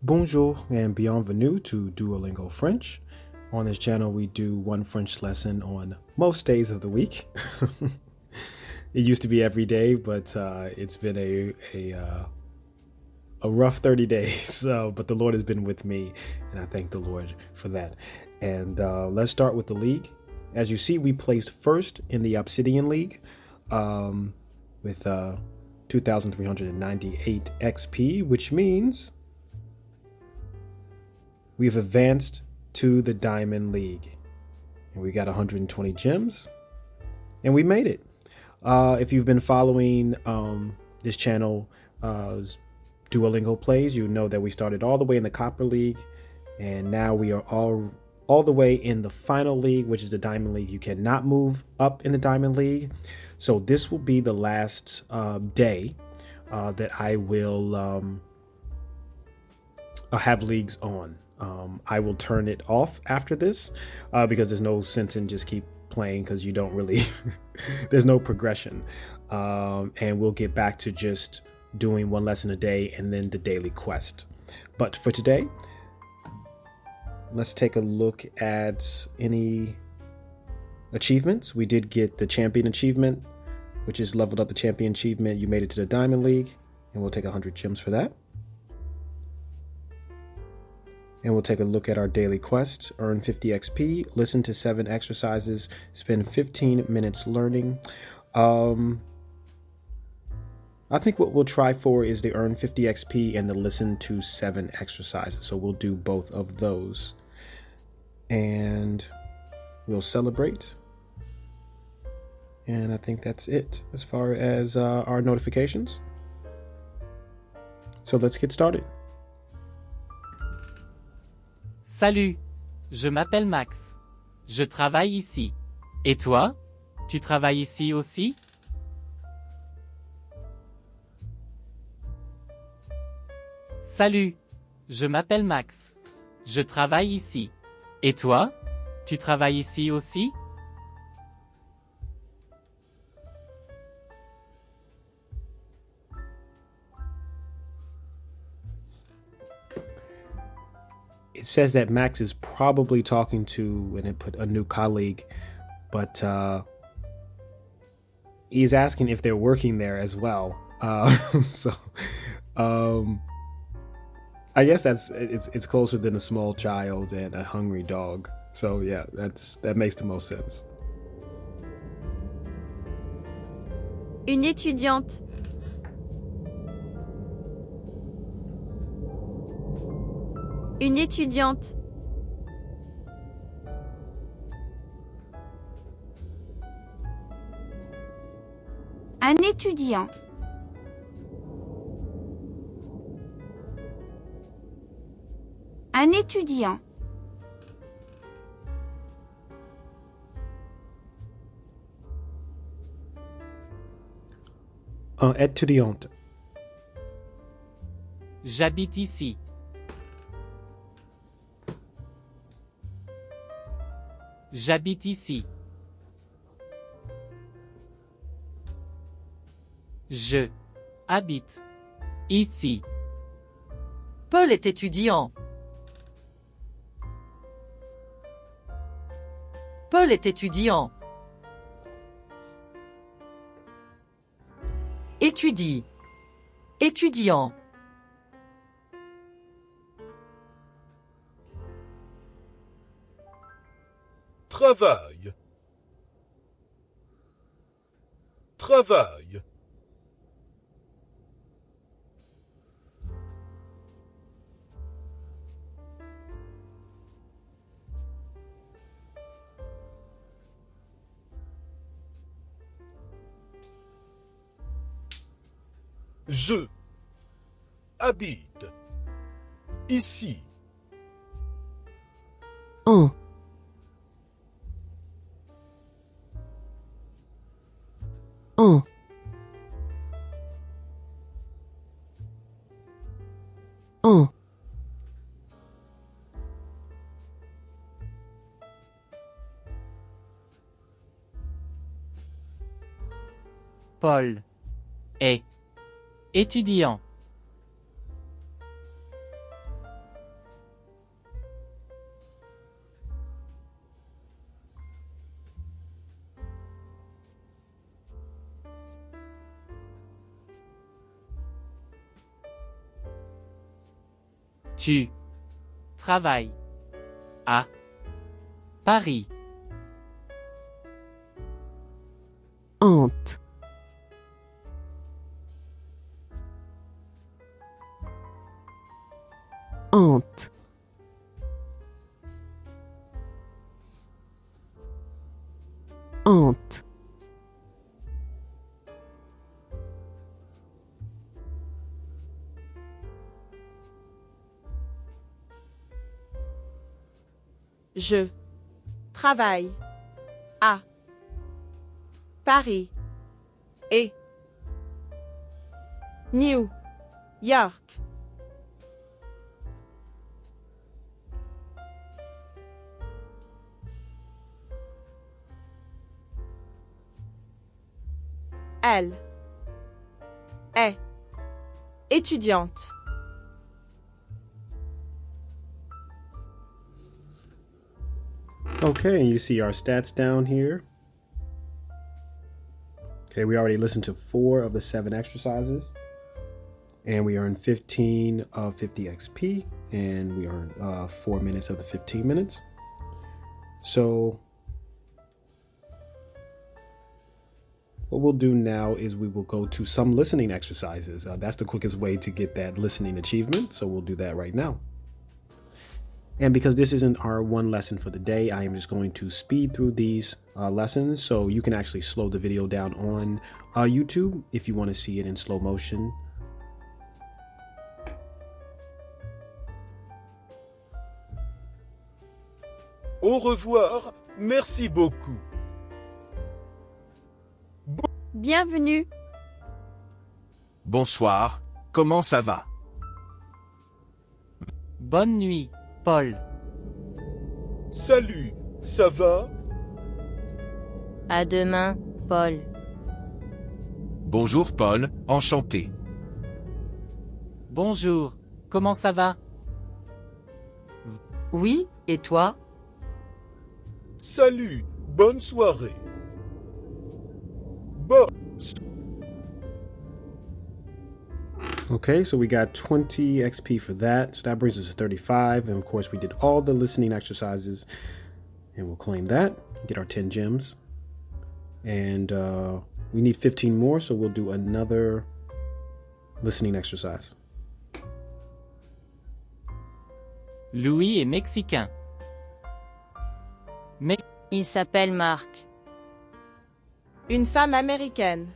Bonjour and bienvenue to Duolingo French. On this channel, we do one French lesson on most days of the week. It used to be every day, but it's been a rough 30 days. But the Lord has been with me, and I thank the Lord for that. And let's start with the league. As you see, we placed first in the Obsidian League with 2,398 XP, which means we've advanced to the Diamond League. And we got 120 gems. And we made it. If you've been following this channel, Duolingo Plays, you know that we started all the way in the Copper League. And now we are all the way in the final league, which is the Diamond League. You cannot move up in the Diamond League. So this will be the last day that I will have leagues on. I will turn it off after this because there's no sense in just keep playing because you don't really, there's no progression. And we'll get back to just doing one lesson a day and then the daily quest. But for today, let's take a look at any achievements. We did get the champion achievement, which is leveled up the champion achievement. You made it to the Diamond League, and we'll take 100 gems for that. And we'll take a look at our daily quests. Earn 50 XP, listen to 7 exercises, spend 15 minutes learning. I think what we'll try for is the earn 50 XP and the listen to 7 exercises. So we'll do both of those. And we'll celebrate. And I think that's it as far as our notifications. So let's get started. Salut, je m'appelle Max. Je travaille ici. Et toi? Tu travailles ici aussi? Salut, je m'appelle Max. Je travaille ici. Et toi? Tu travailles ici aussi? It says that Max is probably talking to, and it put a new colleague, but he's asking if they're working there as well. So I guess it's closer than a small child and a hungry dog. So yeah, that makes the most sense. Une étudiante. Une étudiante. Un étudiant. Un étudiant. Étudiante. J'habite ici. J'habite ici. Je habite ici. Paul est étudiant. Paul est étudiant. Étudie. Étudiant. Travaille. Travaille. Je habite ici. Un. Un. Un. Paul est étudiant. Tu travailles à Paris. Hante. Hante. Hante. Je travaille à Paris et New York. Elle est étudiante. Okay, and you see our stats down here. Okay, we already listened to 4 of the 7 exercises. And we earned 15 of 50 XP. And we earned 4 minutes of the 15 minutes. So what we'll do now is we will go to some listening exercises. That's the quickest way to get that listening achievement. So we'll do that right now. And because this isn't our one lesson for the day, I am just going to speed through these lessons. So you can actually slow the video down on YouTube if you want to see it in slow motion. Au revoir, merci beaucoup. Bienvenue. Bonsoir, comment ça va? Bonne nuit, Paul. Salut, ça va? À demain, Paul. Bonjour Paul, enchanté. Bonjour, comment ça va? Oui, et toi? Salut, bonne soirée. Bon. Okay, so we got 20 XP for that. So that brings us to 35. And of course, we did all the listening exercises. And we'll claim that, get our 10 gems. And we need 15 more, so we'll do another listening exercise. Louis est mexicain. Il s'appelle Marc. Une femme américaine.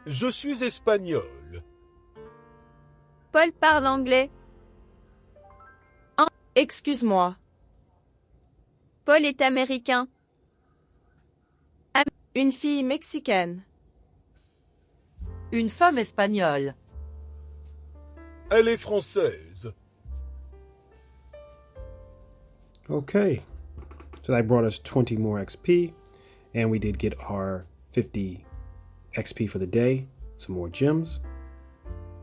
Je suis espagnol. Paul parle anglais. Excuse-moi. Paul est américain. Une fille mexicaine. Une femme espagnole. Elle est française. Okay, so that brought us 20 more XP. And we did get our 50 XP for the day, some more gems.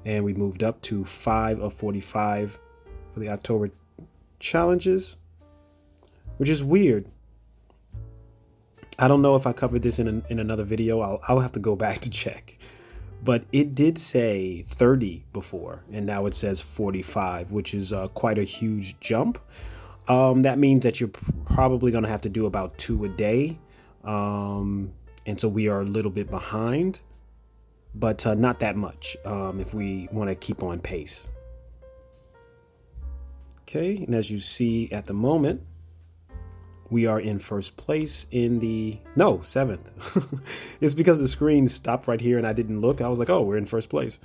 And we moved up to 5 of 45 for the October challenges, which is weird. I don't know if I covered this in another video. I'll have to go back to check. But it did say 30 before, and now it says 45, which is quite a huge jump. That means that you're probably going to have to do about 2 a day. And so we are a little bit behind, but not that much if we want to keep on pace. Okay, and as you see at the moment, we are in first place in the, no, 7th. It's because the screen stopped right here and I didn't look. I was like, oh, we're in first place.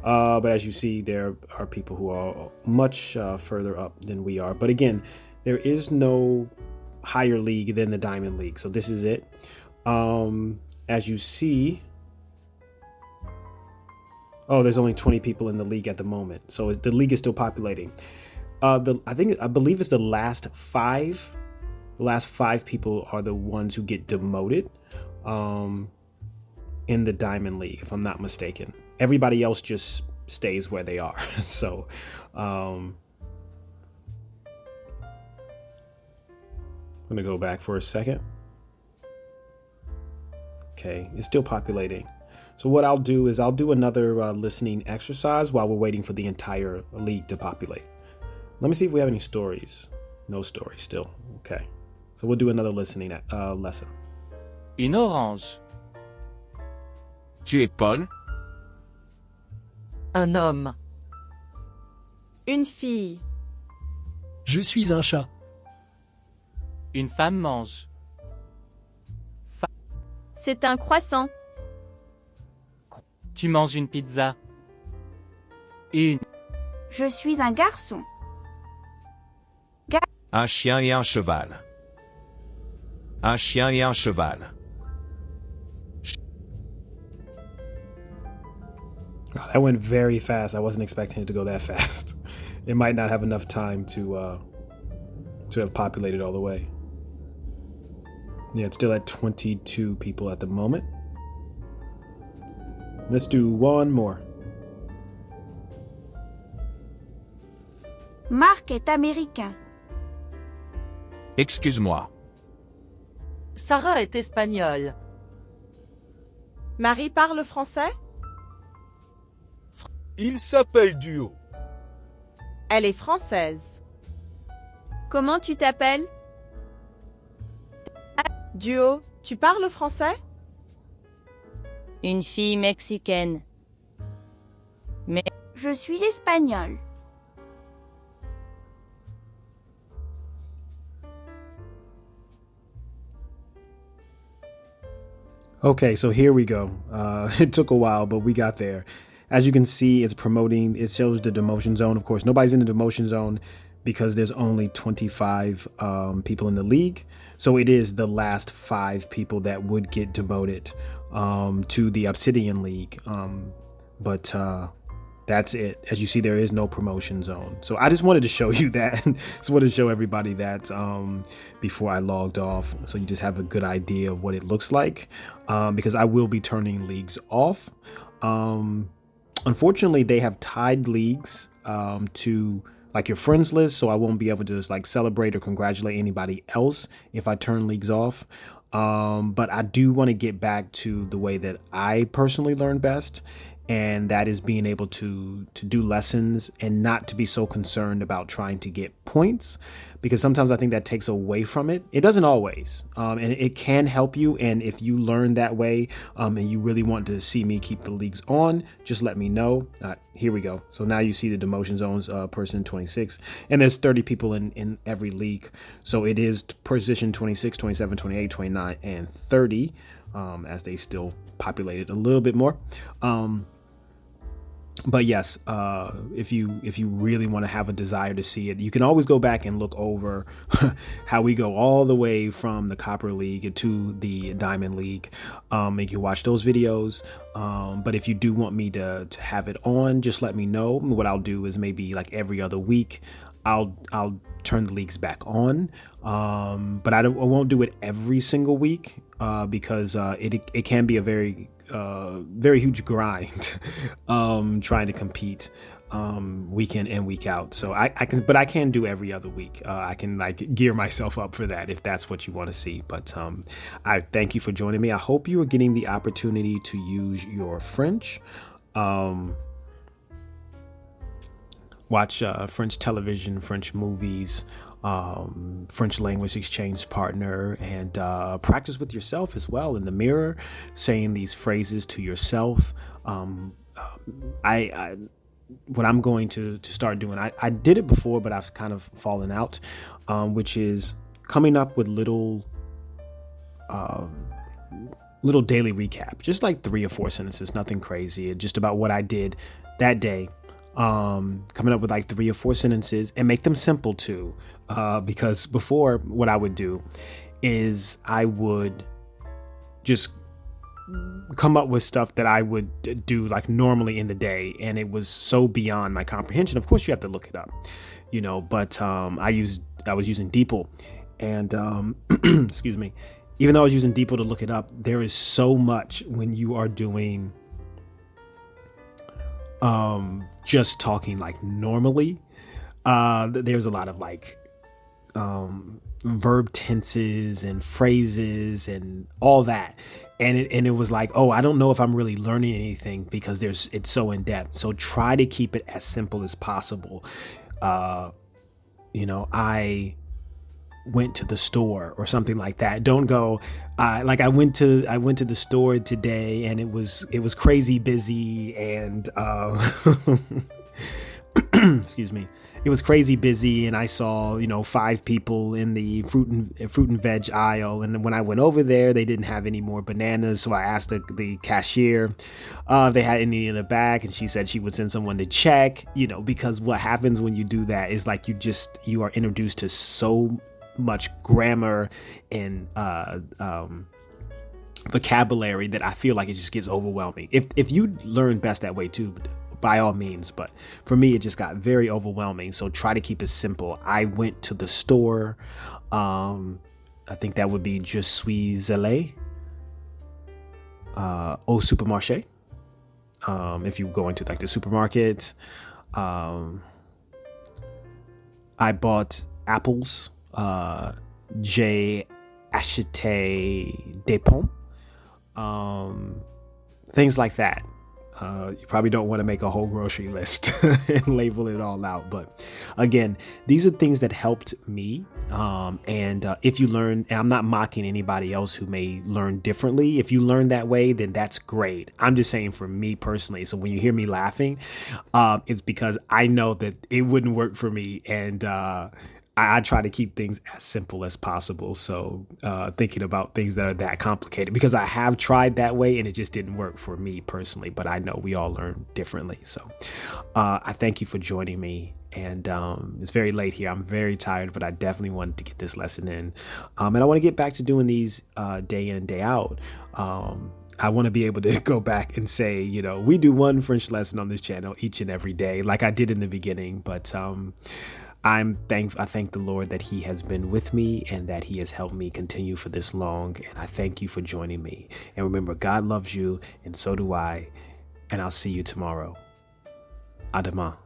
But as you see, there are people who are much further up than we are. But again, there is no higher league than the Diamond League. So this is it. As you see, oh, there's only 20 people in the league at the moment. So the league is still populating. I believe it's the last 5. The last 5 people are the ones who get demoted in the Diamond League, if I'm not mistaken. Everybody else just stays where they are. So I'm going to go back for a second. Okay, it's still populating. So what I'll do is I'll do another listening exercise while we're waiting for the entire league to populate. Let me see if we have any stories. No stories still. Okay. So we'll do another listening lesson. Une orange. Tu es Paul? Un homme. Une fille. Je suis un chat. Une femme mange. C'est un croissant. Tu manges une pizza. Une. Je suis un garçon. Un chien et un cheval. Un chien et un cheval. Oh, that went very fast. I wasn't expecting it to go that fast. It might not have enough time to have populated all the way. Yeah, it's still at 22 people at the moment. Let's do one more. Marc est américain. Excuse-moi. Sarah est espagnole. Marie parle français? Il s'appelle Duo. Elle est française. Comment tu t'appelles? Duo, tu parles français? Une fille mexicaine. Je suis espagnol. Okay, so here we go. It took a while, but we got there. As you can see, it's promoting, it shows the demotion zone. Of course, nobody's in the demotion zone because there's only 25 people in the league. So it is the last 5 people that would get demoted to the Obsidian League. But that's it. As you see, there is no promotion zone. So I just wanted to show you that. Just wanted to show everybody that before I logged off. So you just have a good idea of what it looks like because I will be turning leagues off. Unfortunately, they have tied leagues to like your friends list. So I won't be able to just like celebrate or congratulate anybody else if I turn leagues off. But I do want to get back to the way that I personally learn best. And that is being able to do lessons and not to be so concerned about trying to get points, because sometimes I think that takes away from it. It doesn't always, and it can help you. And if you learn that way and you really want to see me keep the leagues on, just let me know. Here we go. So now you see the demotion zones, person 26, and there's 30 people in every league. So it is position 26, 27, 28, 29, and 30 as they still populated a little bit more. But yes, if you really want to have a desire to see it, you can always go back and look over how we go all the way from the Copper League to the Diamond League. You can watch those videos. But if you do want me to have it on, just let me know. What I'll do is maybe like every other week, I'll turn the leagues back on. But I won't do it every single week because it can be a very huge grind trying to compete week in and week out. So I can do every other week. I can like gear myself up for that if that's what you want to see. But I thank you for joining me. I hope you are getting the opportunity to use your French. Watch French television, French movies, French language exchange partner, and practice with yourself as well in the mirror, saying these phrases to yourself. What I'm going to start doing, I did it before, but I've kind of fallen out, which is coming up with little daily recap, just like 3 or 4 sentences, nothing crazy, just about what I did that day. Coming up with like 3 or 4 sentences and make them simple too. Because before, what I would do is I would just come up with stuff that I would do like normally in the day, and it was so beyond my comprehension. Of course, you have to look it up, but I was using DeepL, and excuse me, even though I was using DeepL to look it up, there is so much when you are doing just talking like normally. There's a lot of like verb tenses and phrases and all that. and it was like, oh, I don't know if I'm really learning anything because it's so in depth. So try to keep it as simple as possible. I went to the store or something like that. Don't go like I went to the store today and it was crazy busy and excuse me. It was crazy busy and I saw, 5 people in the fruit and veg aisle. And then when I went over there, they didn't have any more bananas. So I asked the cashier if they had any in the back. And she said she would send someone to check, because what happens when you do that is like you are introduced to so much grammar and vocabulary that I feel like it just gets overwhelming. If you learn best that way too, by all means, but for me it just got very overwhelming. So try to keep it simple. I went to the store. I think that would be Je suis allé au supermarché. If you go into like the supermarket, I bought apples. J'ai acheté des pommes. Things like that. You probably don't want to make a whole grocery list and label it all out. But again, these are things that helped me. And if you learn, and I'm not mocking anybody else who may learn differently. If you learn that way, then that's great. I'm just saying for me personally. So when you hear me laughing, it's because I know that it wouldn't work for me. And I try to keep things as simple as possible. So thinking about things that are that complicated, because I have tried that way and it just didn't work for me personally, but I know we all learn differently. So I thank you for joining me. And it's very late here. I'm very tired, but I definitely wanted to get this lesson in. And I want to get back to doing these day in and day out. I want to be able to go back and say, we do one French lesson on this channel each and every day, like I did in the beginning. But I thank the Lord that he has been with me and that he has helped me continue for this long. And I thank you for joining me. And remember, God loves you and so do I. And I'll see you tomorrow. À demain.